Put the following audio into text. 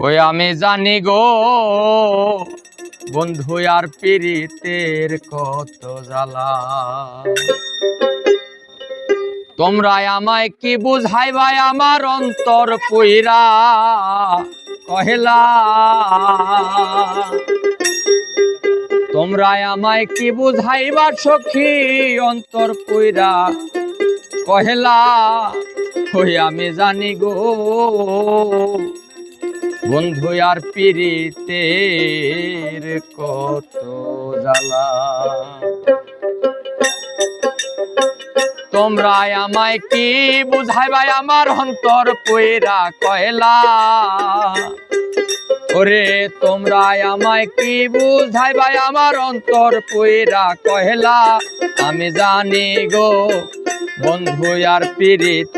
ওই আমি জানি গো বন্ধু আর পীড়িতের কত জ্বালা। তোমরা আমায় কি বুঝাইবাই আমার অন্তর পুইরা কহেলা। তোমরা আমায় কি বুঝাইবা সখী অন্তর পুইরা কহেলা। ওই আমি জানি গো বন্ধু আর পীড়িতের কত জ্বালা। তোমরা আমায় কি বুঝাইবাই আমার অন্তর পুইরা কহেলা। ওরে তোমরা আমায় কি বুঝাইবাই আমার অন্তর পুইরা কহেলা। আমি জানি গো বন্ধু আর পীড়িত